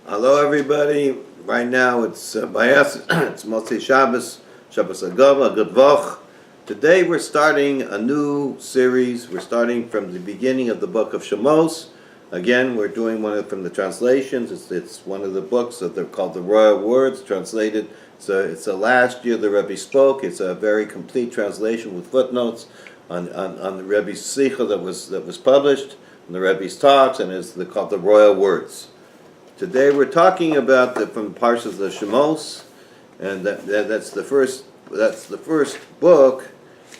Hello, everybody. Right now, it's by us. It's Motzei Shabbos, Shabbos Agava, Good Voch. Today, we're starting a new series. We're starting from the beginning of the book of Shemos. Again, we're doing from the translations. It's one of the books that they're called the Royal Words, translated. So it's the last year the Rebbe spoke. It's a very complete translation with footnotes on the Rebbe's Sicha that was published, and the Rebbe's talks, and they're called the Royal Words. Today we're talking about from Parshas of Shemos, and that's the first book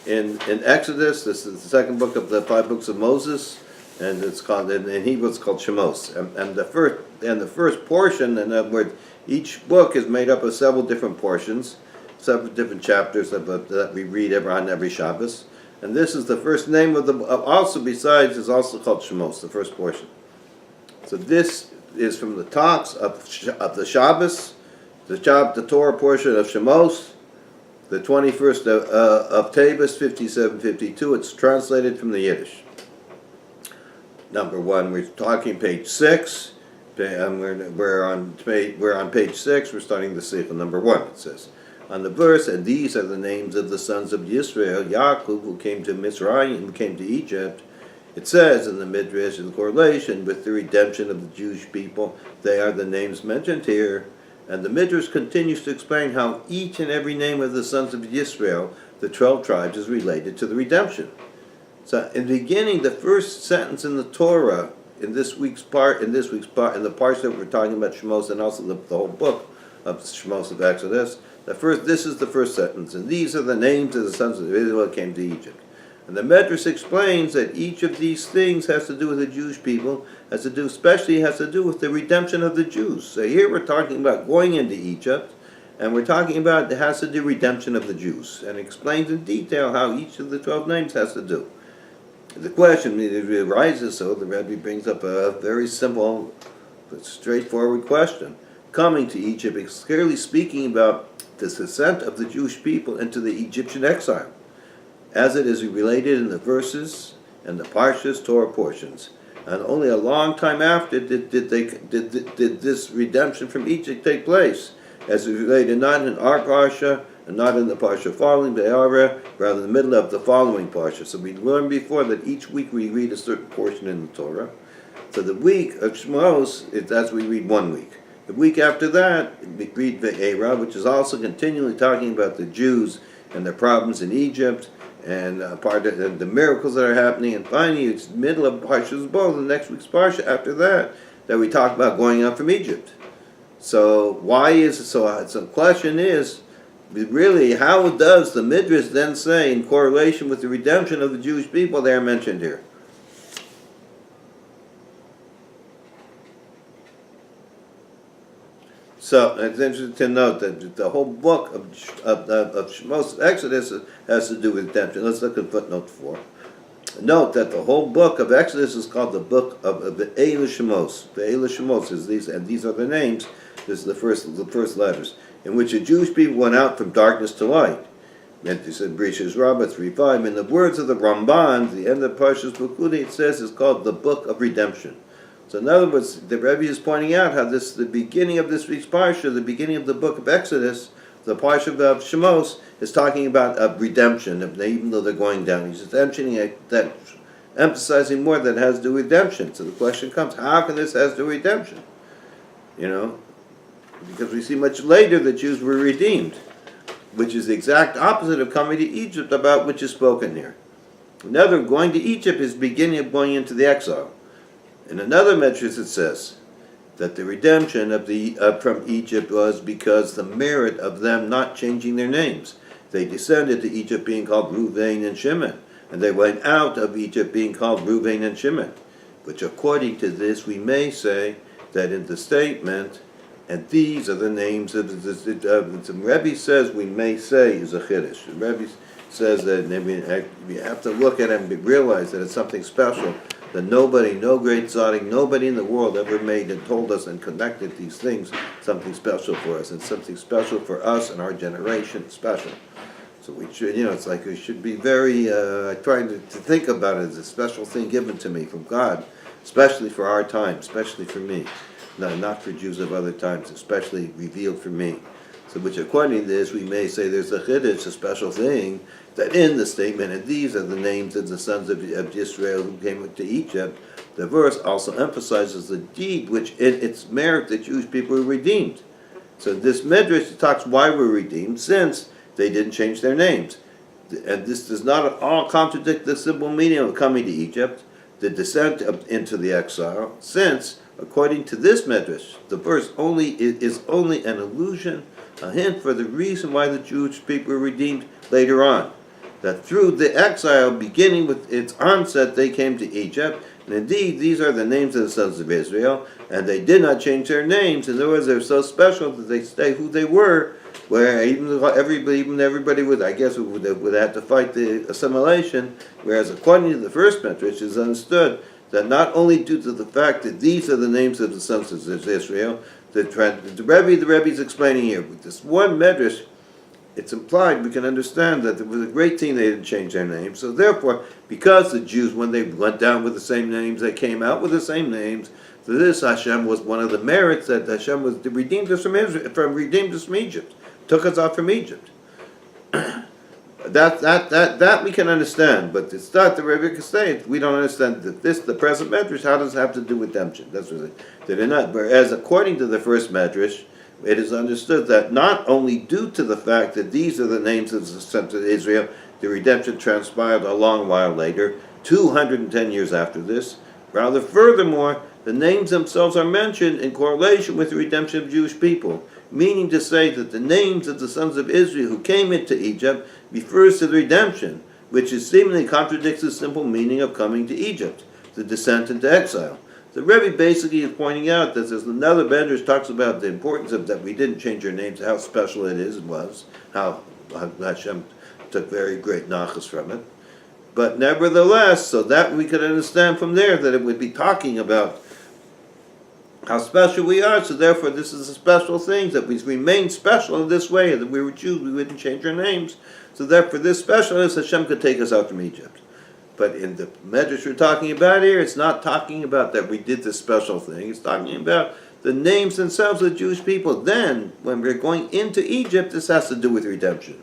in Exodus. This is the second book of the 5 books of Moses, and it's called in Hebrew it's called Shemos. And the first portion, in other words, each book is made up of several different portions, several different chapters that we read on every Shabbos. And this is the first name is also called Shemos, the first portion. So this is from the talks of the Shabbos, the Torah portion of Shemos, the 21st of Teves, 5752. It's translated from the Yiddish. Number one, we're talking page 6. We're on page 6. We're starting the Sikha. Number 1, it says, on the verse, and these are the names of the sons of Yisrael, Yaakov, who came to Mitzrayim, who came to Egypt. It says in the Midrash, in correlation with the redemption of the Jewish people, they are the names mentioned here. And the Midrash continues to explain how each and every name of the sons of Yisrael, the 12 tribes, is related to the redemption. So in the beginning, the first sentence in the Torah, in the part that we're talking about Shemos, and also the whole book of Shemos of Exodus, this is the first sentence, and these are the names of the sons of Israel that came to Egypt. And the Midrash explains that each of these things has to do with the Jewish people, has to do with the redemption of the Jews. So here we're talking about going into Egypt, and we're talking about it has to do redemption of the Jews, and explains in detail how each of the 12 names has to do. The question arises, so the Rebbe brings up a very simple but straightforward question. Coming to Egypt is clearly speaking about the descent of the Jewish people into the Egyptian exile, as it is related in the verses and the Parshas Torah portions. And only a long time after did this redemption from Egypt take place, as is related not in our Parsha, and not in the Parsha following, rather in the middle of the following Parsha. So we learned before that each week we read a certain portion in the Torah. So the week of Shemos, that's we read 1 week. The week after that, we read Ve'era, which is also continually talking about the Jews and their problems in Egypt, and the miracles that are happening, and finally it's the middle of Parshas Bo, the next week's Parsha after that we talk about going out from Egypt. So why is it so? So the question is, really, how does the Midrash then say, in correlation with the redemption of the Jewish people, they are mentioned here? So it's interesting to note that the whole book of Shemos Exodus has to do with redemption. Let's look at footnote 4. Note that the whole book of Exodus is called the book of the Shemos. The Shemos is these, and these are the names. This is the first letters, in which the Jewish people went out from darkness to light. And he said, Brishas Rabbah 3:5. In the words of the Rambam, the end of Parshas Pekudei, it says it's called the book of redemption. So in other words, the Rebbe is pointing out how the beginning of this week's Parsha, the beginning of the book of Exodus, the Parsha of Shemos, is talking about redemption, even though they're going down. He's emphasizing more that it has to do with redemption. So the question comes, how can this has to do with redemption? Because we see much later the Jews were redeemed, which is the exact opposite of coming to Egypt, about which is spoken here. Another, going to Egypt is beginning of going into the exile. In another Midrash it says that the redemption from Egypt was because the merit of them not changing their names. They descended to Egypt being called Reuven and Shimon, and they went out of Egypt being called Reuven and Shimon. Which according to this we may say that in the statement, and these are the names of the Rebbe says we may say is a chiddush. The Rebbe says that we have to look at it and realize that it's something special that no great tzaddik, nobody in the world ever made and told us and connected these things, something special for us, and something special for us and our generation, special. So we should, it's like we should be very, trying to think about it as a special thing given to me from God, especially for our time, especially for me. not for Jews of other times, especially revealed for me. So which according to this, we may say there's a chiddush, a special thing, that in the statement, and these are the names of the sons of Israel who came to Egypt, the verse also emphasizes the deed which in its merit the Jewish people were redeemed. So this Midrash talks why we're redeemed, since they didn't change their names. And this does not at all contradict the simple meaning of coming to Egypt, the descent into the exile, since, according to this Midrash, the verse is only an allusion, a hint for the reason why the Jewish people were redeemed later on. That through the exile, beginning with its onset, they came to Egypt, and indeed these are the names of the sons of Israel, and they did not change their names. In other words, they're so special that they stay who they were, where even everybody would, I guess, would have to fight the assimilation, whereas according to the first Midrash, it's understood that not only due to the fact that these are the names of the sons of Israel, the Rebbe is explaining here, with this one Midrash, it's implied, we can understand that it was a great thing they didn't change their names. So therefore, because the Jews, when they went down with the same names, they came out with the same names, so this Hashem was one of the merits that Hashem was redeemed us from Egypt, took us out from Egypt. That we can understand, but it's not the Rebbe can say. We don't understand that the present Medrash, how does it have to do with redemption? That's what they're not. Whereas according to the first Medrash, it is understood that not only due to the fact that these are the names of the sons of Israel, the redemption transpired a long while later, 210 years after this. Rather, furthermore, the names themselves are mentioned in correlation with the redemption of Jewish people, meaning to say that the names of the sons of Israel who came into Egypt refers to the redemption, which is seemingly contradicts the simple meaning of coming to Egypt, the descent into exile. The Rebbe basically is pointing out that there's another Medrash talks about the importance of that we didn't change our names, how special it is and was, how Hashem took very great Malchus from it. But nevertheless, so that we could understand from there that it would be talking about how special we are, so therefore this is a special thing, that we remain special in this way, that we were Jews, we wouldn't change our names, so therefore this specialness, Hashem could take us out from Egypt. But in the Medrash we're talking about here, it's not talking about that we did this special thing, it's talking about the names themselves of the Jewish people. Then, when we're going into Egypt, this has to do with redemption.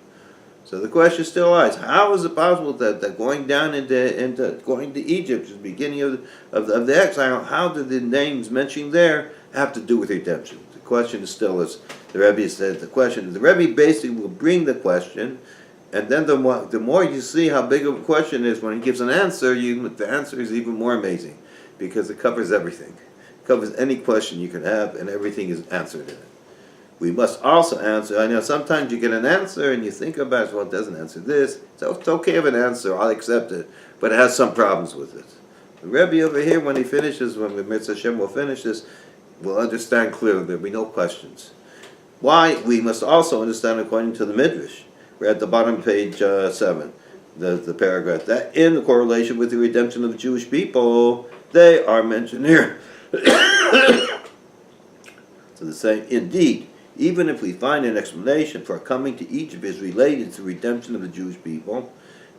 So the question still lies, how is it possible that going down into going to Egypt, the beginning of the exile, how did the names mentioned there have to do with redemption? The question is still, as the Rebbe said, the Rebbe basically will bring the question, and then the more you see how big of a question it is, when he gives an answer, the answer is even more amazing, because it covers everything. It covers any question you can have, and everything is answered in it. We must also answer, I know sometimes you get an answer and you think about it, well, it doesn't answer this, so it's okay of an answer, I'll accept it, but it has some problems with it. The Rebbe over here, when he finishes, when the Mitzvah Hashem will finish this, will understand clearly, there will be no questions. Why? We must also understand according to the Midrash. We're at the bottom of page 7, the paragraph, that in the correlation with the redemption of the Jewish people, they are mentioned here. So the same, indeed, even if we find an explanation for coming to Egypt is related to the redemption of the Jewish people,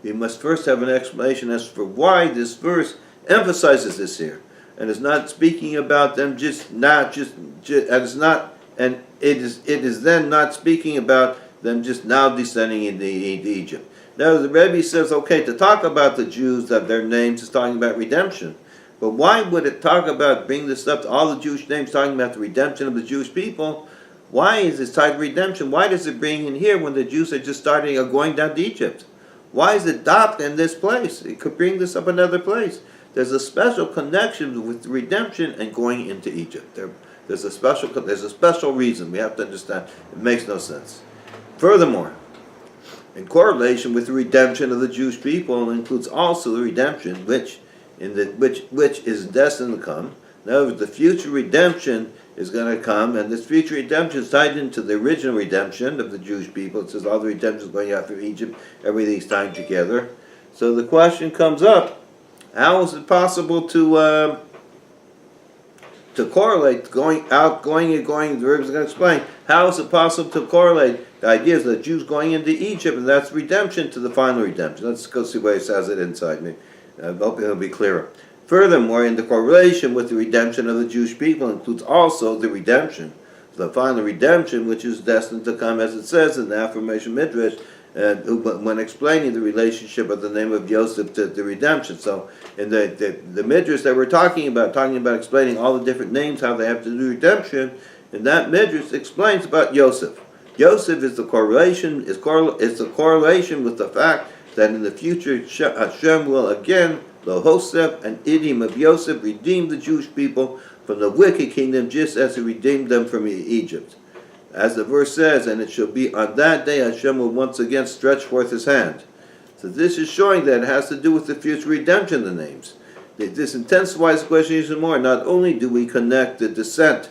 we must first have an explanation as for why this verse emphasizes this here, and is not speaking about them and it is then not speaking about them just now descending into Egypt. Now the Rebbe says, okay, to talk about the Jews, that their names is talking about redemption, but why would it talk about, bring this up to all the Jewish names, talking about the redemption of the Jewish people? Why is this tied to redemption? Why does it bring in here when the Jews are just starting or going down to Egypt? Why is it docked in this place? It could bring this up another place. There's a special connection with redemption and going into Egypt. There's a special reason. We have to understand. It makes no sense. Furthermore, in correlation with the redemption of the Jewish people includes also the redemption which is destined to come. Now, the future redemption is going to come, and this future redemption is tied into the original redemption of the Jewish people. It says all the redemption is going after Egypt, everything's tied together. So the question comes up, how is it possible to correlate going, the Rebbe is going to explain, how is it possible to correlate the idea of the Jews going into Egypt, and that's redemption, to the final redemption. Let's go see where he says it inside me. I hope it'll be clearer. Furthermore, in the correlation with the redemption of the Jewish people includes also the redemption, the final redemption, which is destined to come, as it says in the affirmation Midrash, when explaining the relationship of the name of Yosef to the redemption. So in the Midrash that we're talking about explaining all the different names, how they have to do redemption, and that Midrash explains about Yosef. Yosef is the correlation, is the correlation with the fact that in the future Hashem will again, the Hosef and Idim of Yosef, redeem the Jewish people from the wicked kingdom, just as he redeemed them from Egypt. As the verse says, and it shall be on that day Hashem will once again stretch forth his hand. So this is showing that it has to do with the future redemption of the names. This intensifies the question even more. Not only do we connect the descent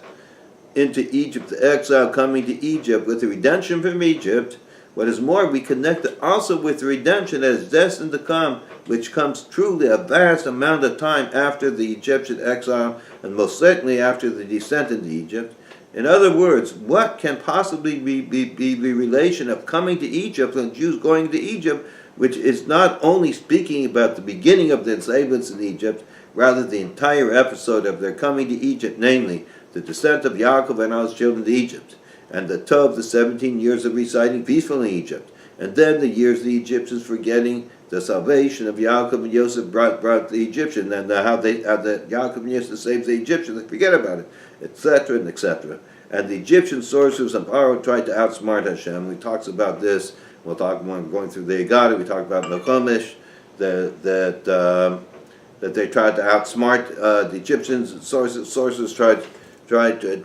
into Egypt, the exile coming to Egypt, with the redemption from Egypt, what is more, we connect it also with the redemption that is destined to come, which comes truly a vast amount of time after the Egyptian exile, and most certainly after the descent into Egypt. In other words, what can possibly be the relation of coming to Egypt and Jews going to Egypt, which is not only speaking about the beginning of the enslavement in Egypt, rather the entire episode of their coming to Egypt, namely the descent of Yaakov and all his children to Egypt, and the Tov, the 17 years of residing peacefully in Egypt, and then the years the Egyptians forgetting the salvation of Yaakov and Yosef brought the Egyptians, and how the Yaakov and Yosef saved the Egyptians, they forget about it, etc. and etc. And the Egyptian sorcerers and Paro tried to outsmart Hashem. We talked about this. We'll talk when we're going through the Agada. We talked about Melchomish, that they tried to outsmart the Egyptians. Sorcerers tried to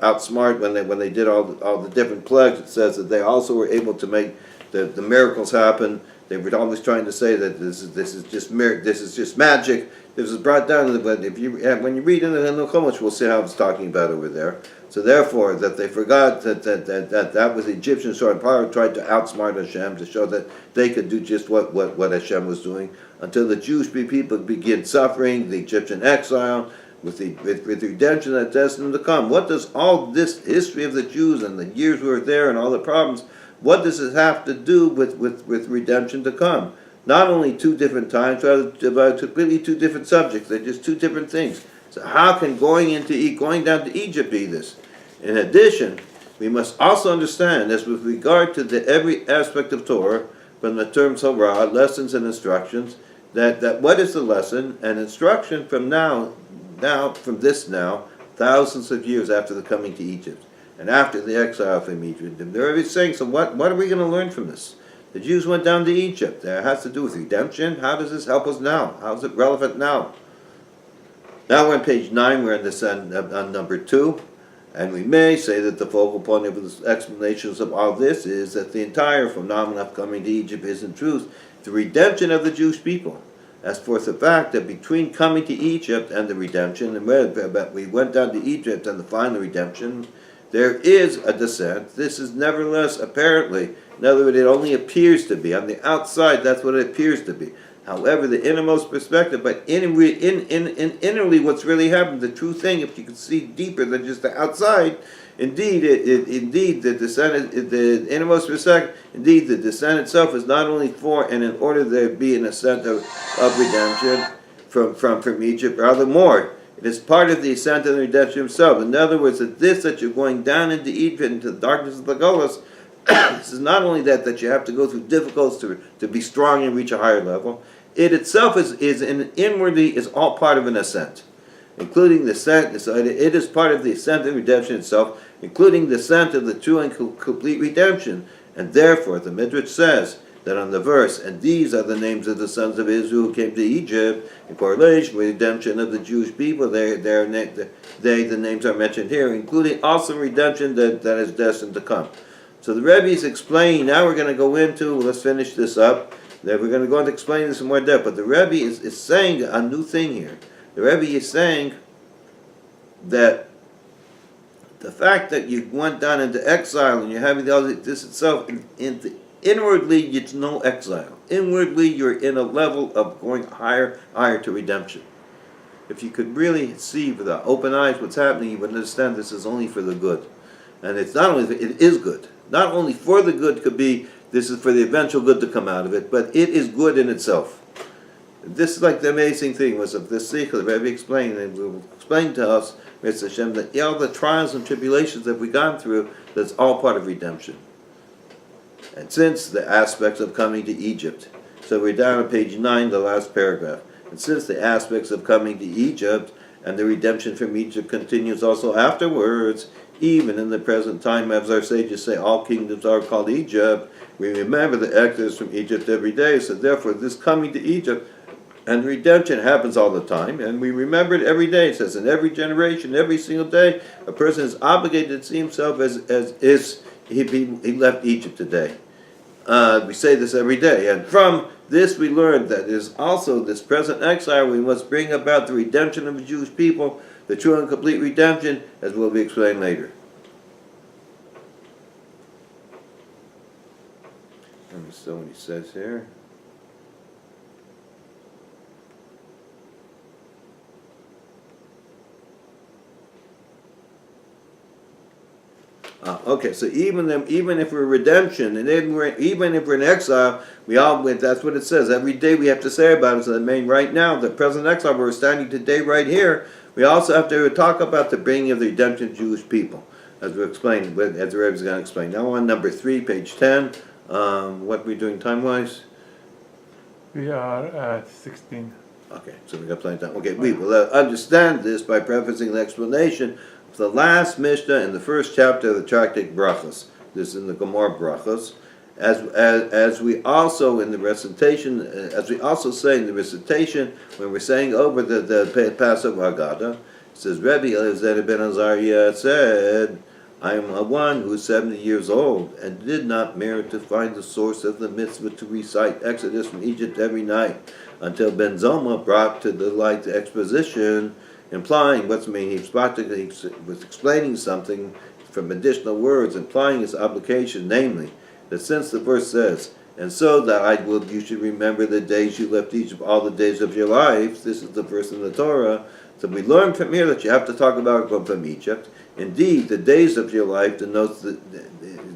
outsmart when they did all the different plagues. It says that they also were able to make the miracles happen. They were always trying to say that this is just magic. This is brought down, but when you read in the Melchomish, we'll see how it's talking about over there. So therefore, that they forgot that was the Egyptian sword. Paro tried to outsmart Hashem to show that they could do just what Hashem was doing, until the Jewish people begin suffering the Egyptian exile with the redemption that's destined to come. What does all this history of the Jews and the years we were there and all the problems, what does it have to do with redemption to come? Not only two different times, but completely two different subjects. They're just two different things. So how can going down to Egypt be this? In addition, we must also understand, as with regard to every aspect of Torah, from the term Torah, lessons and instructions, that what is the lesson and instruction from thousands of years after the coming to Egypt, and after the exile from Egypt. And they're always saying, so what are we going to learn from this? The Jews went down to Egypt. It has to do with redemption. How does this help us now? How is it relevant now? Now we're on page 9. We're on number 2. And we may say that the focal point of the explanations of all this is that the entire phenomenon of coming to Egypt is in truth the redemption of the Jewish people. As for the fact that between coming to Egypt and the redemption, and we went down to Egypt and the final redemption, there is a descent. This is nevertheless apparently, in other words, it only appears to be. On the outside, that's what it appears to be. However, the innermost perspective, but innerly what's really happened, the true thing, if you can see deeper than just the outside, indeed, the descent, the innermost perspective, indeed, the descent itself is not only for and in order there be an ascent of redemption from Egypt, rather more. It is part of the ascent and the redemption himself. In other words, that you're going down into Egypt, into the darkness of the Golos, this is not only that you have to go through difficulties to be strong and reach a higher level. It itself inwardly is all part of an ascent, including the ascent. It is part of the ascent and redemption itself, including the ascent of the true and complete redemption. And therefore, the Midrash says that on the verse, and these are the names of the sons of Israel who came to Egypt, in correlation with redemption of the Jewish people, the names are mentioned here, including also redemption that is destined to come. So the Rebbe is explaining, now we're going to go into, let's finish this up, then we're going to go into explaining this in more depth, but the Rebbe is saying a new thing here. The Rebbe is saying that the fact that you went down into exile and you're having this itself, inwardly it's no exile. Inwardly you're in a level of going higher to redemption. If you could really see with the open eyes what's happening, you would understand this is only for the good. And it's not only, it is good. Not only for the good could be, this is for the eventual good to come out of it, but it is good in itself. This is like the amazing thing was of this Sikh, the Rebbe explained, and will explain to us, Mr. Hashem, that all the trials and tribulations that we've gone through, that's all part of redemption. And since the aspects of coming to Egypt, so we're down on page 9, the last paragraph. And since the aspects of coming to Egypt and the redemption from Egypt continues also afterwards, even in the present time, as our sages say, all kingdoms are called Egypt, we remember the exodus from Egypt every day. So therefore, this coming to Egypt and redemption happens all the time, and we remember it every day. It says in every generation, every single day, a person is obligated to see himself as he left Egypt today. We say this every day, and from this we learn that it is also this present exile we must bring about the redemption of the Jewish people, the true and complete redemption, as will be explained later. So what he says here. Okay, so even if we're redemption, and even if we're in exile, that's what it says. Every day we have to say about it. So right now, the present exile, where we're standing today right here, we also have to talk about the bringing of the redemption of Jewish people, as we explained, as the Rebbe is going to explain. Now on number 3, page 10, what are we doing time-wise? We are at 16. Okay, so we got plenty of time. Okay, we will understand this by prefacing the explanation of the last Mishnah in the first chapter of the Tractate Brachos. This is in the Gemara Brachos. As we also in the recitation, as we also say in the recitation, when we're saying over the Passover Haggadah, it says, Rabbi Elazar ben Azariah said, I am one who is 70 years old and did not merit to find the source of the mitzvah to recite Exodus from Egypt every night until Ben Zoma brought to the light the exposition, implying what's meaning. He was explaining something from additional words, implying his obligation, namely, that since the verse says, and so that you should remember the days you left Egypt, all the days of your life, this is the verse in the Torah, so we learn from here that you have to talk about going from Egypt. Indeed, the days of your life denotes it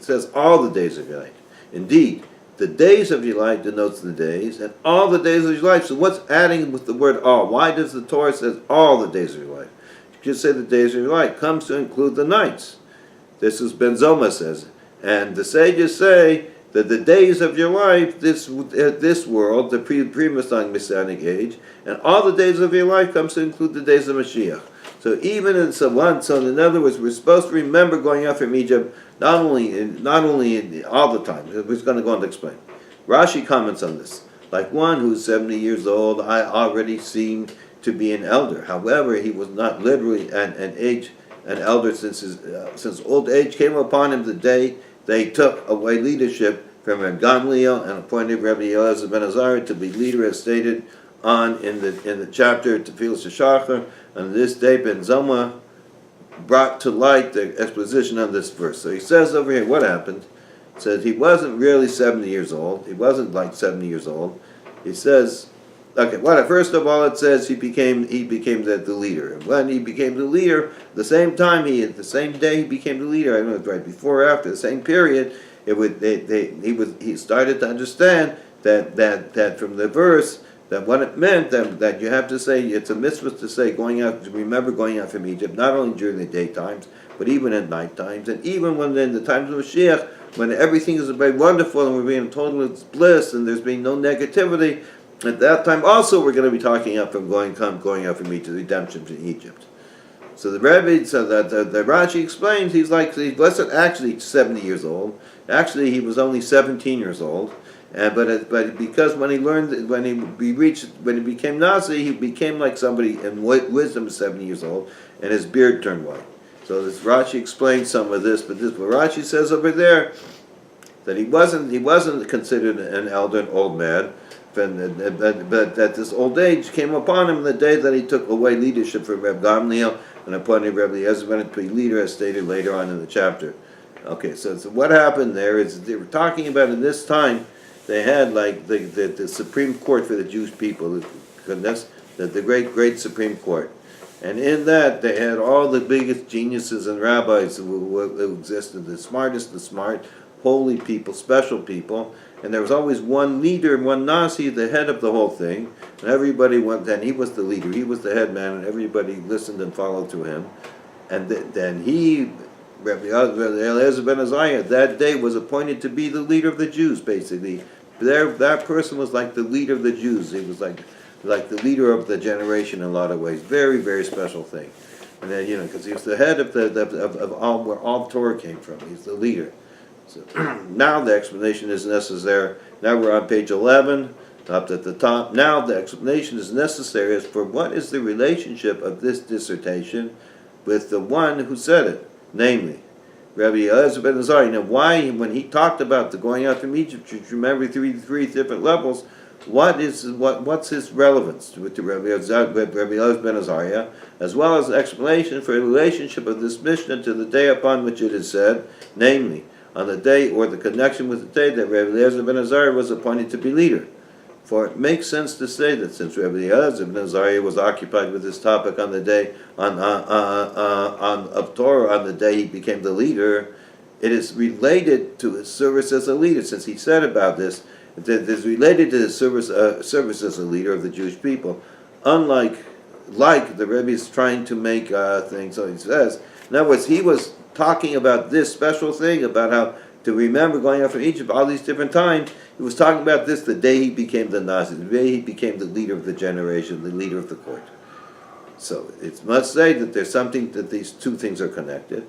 says all the days of your life. Indeed, the days of your life denotes the days, and all the days of your life. So what's adding with the word all? Why does the Torah say all the days of your life? You just say the days of your life comes to include the nights. This is Ben Zoma says. And the sages say that the days of your life, this world, the pre-Messianic age, and all the days of your life comes to include the days of Moshiach. So in other words, we're supposed to remember going out from Egypt not only all the time. We're going to go on to explain. Rashi comments on this. Like one who's 70 years old, I already seem to be an elder. However, he was not literally an elder since old age came upon him the day they took away leadership from Reb Gamliel and appointed Rabbi Elazar ben Azariah to be leader, as stated on in the chapter Teves Shachar. On this day, Ben Zoma brought to light the exposition on this verse. So he says over here, what happened? He says he wasn't really 70 years old. He wasn't like 70 years old. He says, okay, first of all, it says he became the leader. And when he became the leader, the same day he became the leader, I don't know if it's right before or after, the same period, he started to understand that from the verse, that what it meant, that you have to say, it's a mitzvah to say, remember going out from Egypt, not only during the daytimes, but even at night times, and even when in the times of Mashiach, when everything is very wonderful and we're being total bliss and there's been no negativity, at that time also we're going to be talking up from going out from Egypt, redemption to Egypt. So the Rebbe, the Rashi explains, he wasn't actually 70 years old. Actually, he was only 17 years old. But because when he became Nazi, he became like somebody in wisdom, 70 years old, and his beard turned white. So this Rashi explains some of this, but what Rashi says over there, that he wasn't considered an elder, an old man, but that this old age came upon him the day that he took away leadership from Reb Gamliel and appointed Rabbi Elazar to be leader, as stated later on in the chapter. Okay, so what happened there is they were talking about in this time. They had like the Supreme Court for the Jewish people, the great Supreme Court, and in that they had all the biggest geniuses and rabbis who existed, the smartest, the smart, holy people, special people, and there was always one leader, one Nasi, the head of the whole thing, and everybody went, and he was the leader, he was the head man, and everybody listened and followed to him. And then he, Rabbi Elazar ben Azariah, that day was appointed to be the leader of the Jews, basically. That person was like the leader of the Jews. He was like the leader of the generation in a lot of ways. Very, very special thing. And then, because he was the head of all, where all Torah came from. He's the leader. So now the explanation is necessary. Now we're on page 11, up at the top. Now the explanation is necessary as for what is the relationship of this dissertation with the one who said it, namely, Rabbi Elazar ben Azariah. Now, why, when he talked about the going out from Egypt, you remember three different levels. What's his relevance with the Rabbi Elazar ben Azariah, as well as an explanation for the relationship of this Mishnah to the day upon which it is said, namely, on the day or the connection with the day that Rabbi Elazar ben Azariah was appointed to be leader. For it makes sense to say that since Rabbi Elazar ben Azariah was occupied with this topic on the day of Torah, on the day he became the leader, it is related to his service as a leader. Since he said about this, it is related to his service as a leader of the Jewish people. Unlike the Rebbe is trying to make things, so he says. In other words, he was talking about this special thing, about how to remember going out from Egypt all these different times. He was talking about this the day he became the Nasi, the day he became the leader of the generation, the leader of the court. So it must say that there's something, that these two things are connected.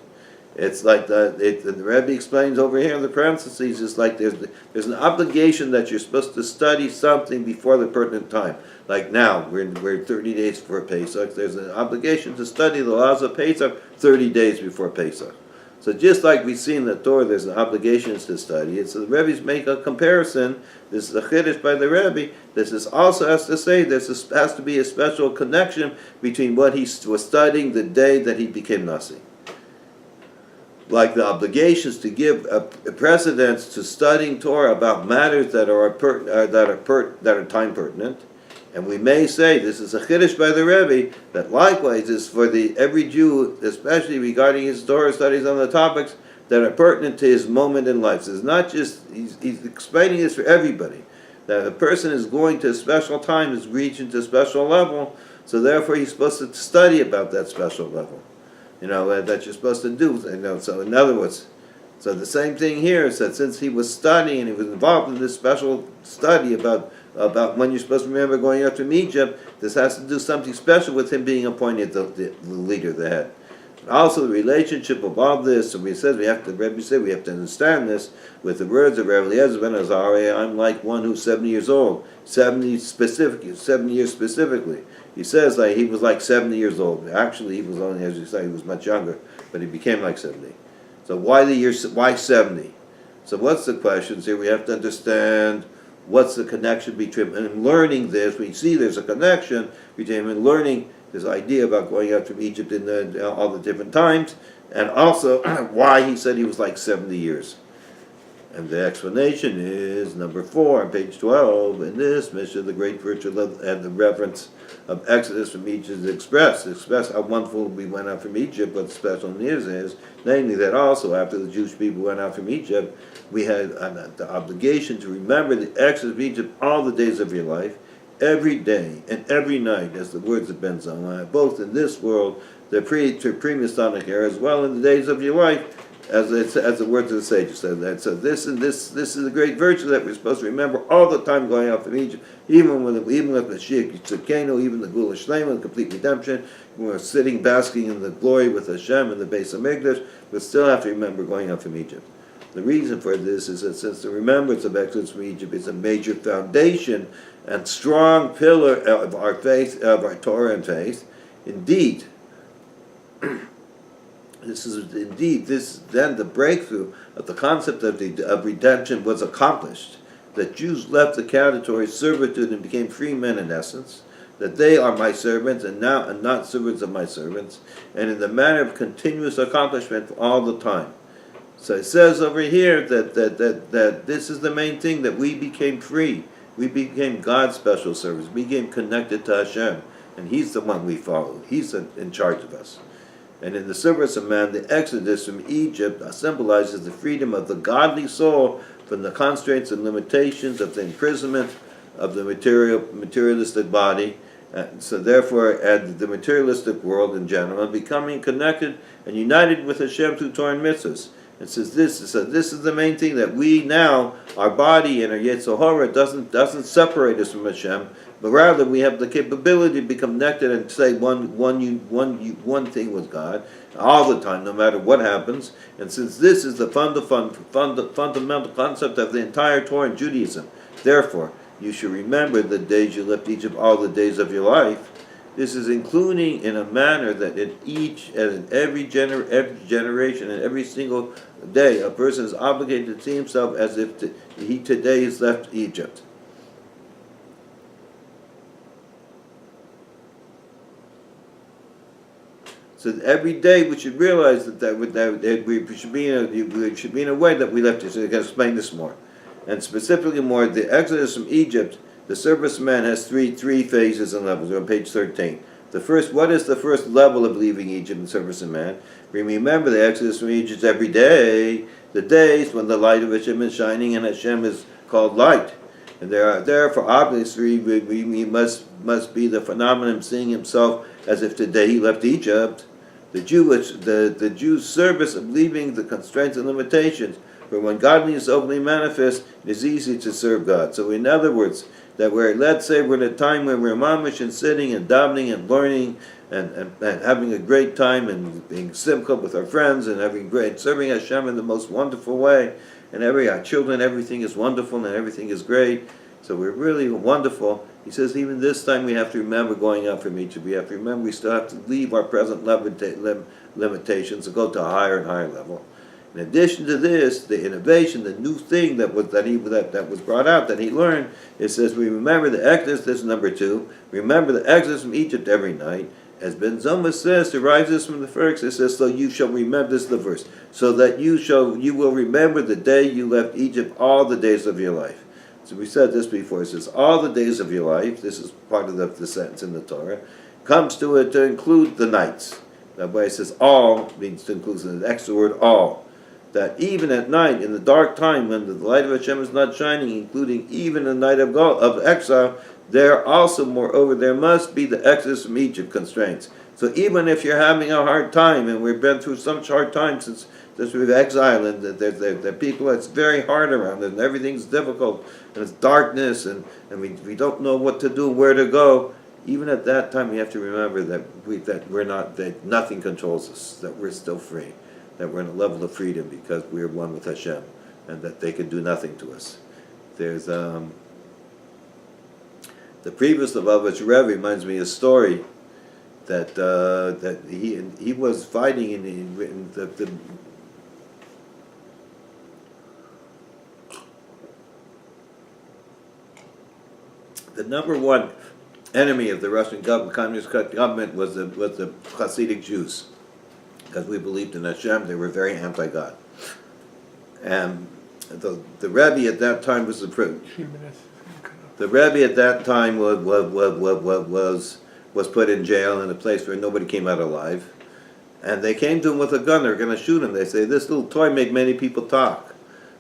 It's like the Rebbe explains over here in the parentheses, it's like there's an obligation that you're supposed to study something before the pertinent time. Like now, we're 30 days before Pesach, there's an obligation to study the laws of Pesach 30 days before Pesach. So just like we see in the Torah, there's an obligation to study it. So the Rebbe's make a comparison. This is a chiddush by the Rebbe. This is also has to say has to be a special connection between what he was studying the day that he became Nasi. Like the obligations to give a precedence to studying Torah about matters that are time pertinent. And we may say, this is a chiddush by the Rebbe, that likewise is for every Jew, especially regarding his Torah studies on the topics that are pertinent to his moment in life. So it's not just, he's explaining this for everybody, that a person is going to a special time, is reaching to a special level, so therefore he's supposed to study about that special level, that you're supposed to do. So in other words, so the same thing here is that since he was studying, he was involved in this special study about when you're supposed to remember going out from Egypt, this has to do something special with him being appointed the leader, the head. Also, the relationship of all this, so the Rebbe said we have to understand this with the words of Rabbi Elazar ben Azariah. I'm like one who's 70 years old, 7 years specifically. He says he was like 70 years old. Actually, he was only, as you say, he was much younger, but he became like 70. So why 70? So what's the questions here? We have to understand what's the connection between him learning this. We see there's a connection between him and learning this idea about going out from Egypt in all the different times, and also why he said he was like 70 years. And the explanation is number 4 on page 12. In this mission, the great virtue and the reverence of Exodus from Egypt is expressed how wonderful we went out from Egypt. What special news is, namely that also after the Jewish people went out from Egypt, we had the obligation to remember the Exodus of Egypt all the days of your life, every day and every night, as the words of Ben Zalman, both in this world, the pre-Masonic era, as well in the days of your life, as the words of the sages said that. So this is a great virtue that we're supposed to remember all the time going out from Egypt, even with Mashiach Yitzchakenu, even the Gula Shlema, the complete redemption. When we're sitting basking in the glory with Hashem in the base of Mikdash, we still have to remember going out from Egypt. The reason for this is that since the remembrance of Exodus from Egypt is a major foundation and strong pillar of our faith, of our Torah and faith, indeed, then the breakthrough of the concept of redemption was accomplished. That Jews left the category servitude and became free men in essence. That they are my servants and not servants of my servants, and in the manner of continuous accomplishment all the time. So it says over here that this is the main thing, that we became free. We became God's special servants. We became connected to Hashem, and He's the one we follow. He's in charge of us. And in the service of man, the exodus from Egypt symbolizes the freedom of the godly soul from the constraints and limitations of the imprisonment of the materialistic body. So therefore, the materialistic world in general, becoming connected and united with Hashem through Torah and mitzvahs. It says this is the main thing, that we now, our body and our Yetzer Hara doesn't separate us from Hashem, but rather we have the capability to become connected and say one thing with God all the time, no matter what happens. And since this is the fundamental concept of the entire Torah and Judaism, therefore you should remember the days you left Egypt, all the days of your life. This is including in a manner that in each and in every generation and every single day, a person is obligated to see himself as if he today has left Egypt. So every day we should realize that we should be in a way that we left it. So I can explain this more. And specifically more, the exodus from Egypt, the service man has three phases and levels. We're on page 13. The first, what is the first level of leaving Egypt in service of man? We remember the exodus from Egypt every day, the days when the light of Hashem is shining and Hashem is called light. And therefore, obviously, we must be the phenomenon of seeing himself as if today he left Egypt. The Jews' service of leaving the constraints and limitations. For when godliness is openly manifest, it is easy to serve God. So in other words, that let's say we're in a time when we're mamish and sitting and davening and learning and having a great time and being simcha with our friends and serving Hashem in the most wonderful way. And our children, everything is wonderful and everything is great. So we're really wonderful. He says even this time we have to remember going up from Egypt. We have to remember we still have to leave our present limitations and go to a higher and higher level. In addition to this, the innovation, the new thing that was brought out, that he learned, it says we remember the exodus. This is number 2. Remember the exodus from Egypt every night. As Ben Zoma says, arises from the first. It says, so you shall remember, this is the verse, so that you will remember the day you left Egypt all the days of your life. So we said this before. It says all the days of your life. This is part of the sentence in the Torah. Comes to it to include the nights. That way it says all means to include the extra word all. That even at night, in the dark time, when the light of Hashem is not shining, including even the night of exile, there also, moreover, there must be the exodus from Egypt constraints. So even if you're having a hard time, and we've been through such hard times since we've exiled, and there are people that's very hard around, and everything's difficult, and it's darkness, and we don't know what to do, where to go. Even at that time, we have to remember that nothing controls us, that we're still free, that we're in a level of freedom because we're one with Hashem, and that they can do nothing to us. There's the previous Lubavitch Rebbe reminds me of a story that he was fighting in the number one enemy of the Russian government, communist government, was the Hasidic Jews, because we believed in Hashem. They were very anti-God, and the Rebbe at that time was the Rebbe at that time was put in jail in a place where nobody came out alive, and they came to him with a gun. They're going to shoot him. They say, this little toy made many people talk.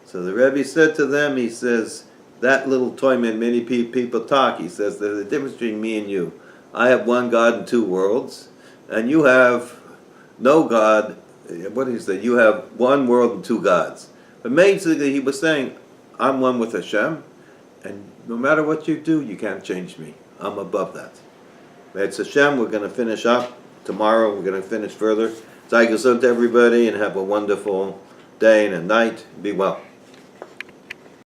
So the Rebbe said to them, he says, that little toy made many people talk. He says, there's a difference between me and you. I have one God in two worlds, and you have no God. What did he say? You have one world and two gods. But basically he was saying, I'm one with Hashem, and no matter what you do, you can't change me. I'm above that. It's Hashem. We're going to finish up tomorrow. We're going to finish further. Tzai Gesund to everybody, and have a wonderful day and a night. Be well.